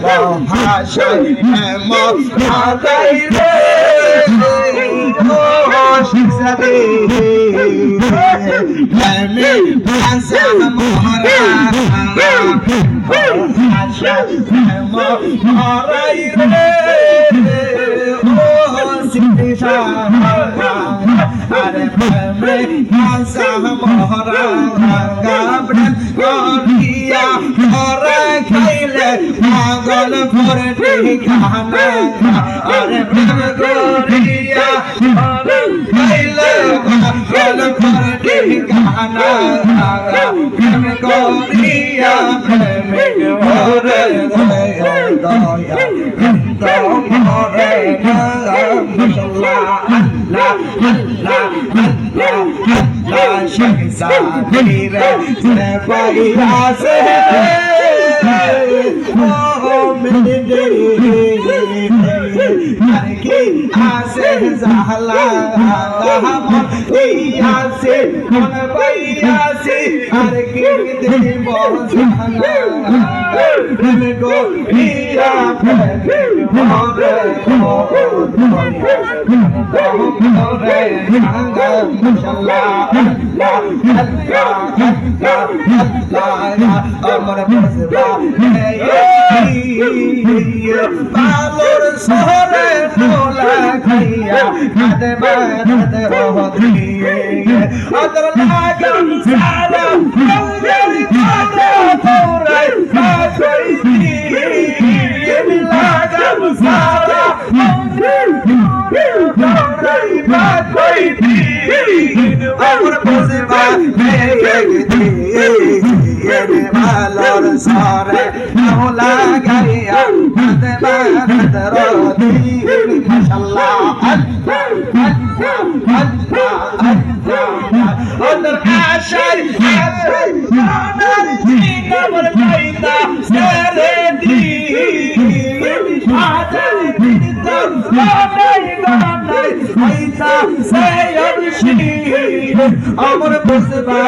মহাশয় মহাদাই রে ও শিক্ষা দে আমি ভাষা মহারা মহাশয় মহারাই রে ও শিক্ষা আরে প্রেমে ভাষা মহারা গাবড়েল করিয়া ঘরে খাইলে পাগল করে ঠিকানা আরে প্রেম করিয়া ঘরে খাইলে পাগল করে ঠিকানা প্রেম করিয়া প্রেমিক ঘরে দয়া দয়া ঘরে মাশাআল্লাহ আল্লাহ আল্লাহ আল্লাহ আল্লাহ শহজাদিরা নে পাইয়া সে ও মিলে আর কি আসে জাহলা মন ইয়াসে মন পাইয়াসে আর কি দেব জাহলা প্রেম গো ইয়া প্রেম মোরে মোরে হাঙ্গা মাশাআল্লাহ আল্লাহ আল্লাহ আল্লাহ আমার বসবা পালোর শহরে তোলা খাইয়া কাঁদে বাঁধে দিয়ে আদর লাগাম সারা রঙের কাঁদে তোরাই কাঁদই দিয়ে লাগাম সারা রঙের তোরাই কাঁদই দিয়ে আমার বসবা ভালোর সরে তোলা গাইয়া কাঁদে বাঁধে দিয়ে মাশাআল্লাহ আল্লাহ আল্লাহ আল্লাহ আল্লাহ ওদের আশায় আশায় সোনার জীবন পাইতা সেরে দি আশায় জীবন গানাই গানাই পাইতা সেয়র শি আমার বসবা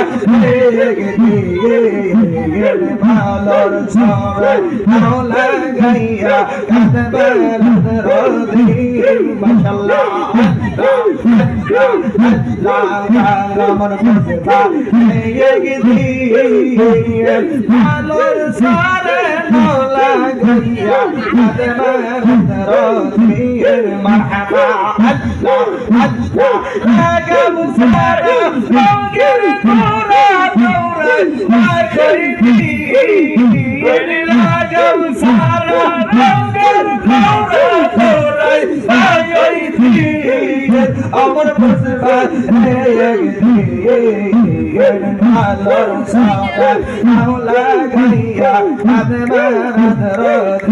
ভালোর সরে তোলা গাইয়া কাঁদে বাঁধে মাশাআল্লাহ আমার বসবা ভালোর সরে তোলা গাইয়া কাঁদে বাঁধে মারহাবা আল্লাহ আল্লাহ লাগাম সারা রঙের তোরা তোরা আখরি লাগাম সারা রঙের তোরা তোরা আখরি আমার বসবা ভালোর সরে তোলা গাইয়া কাঁদে বাঁধে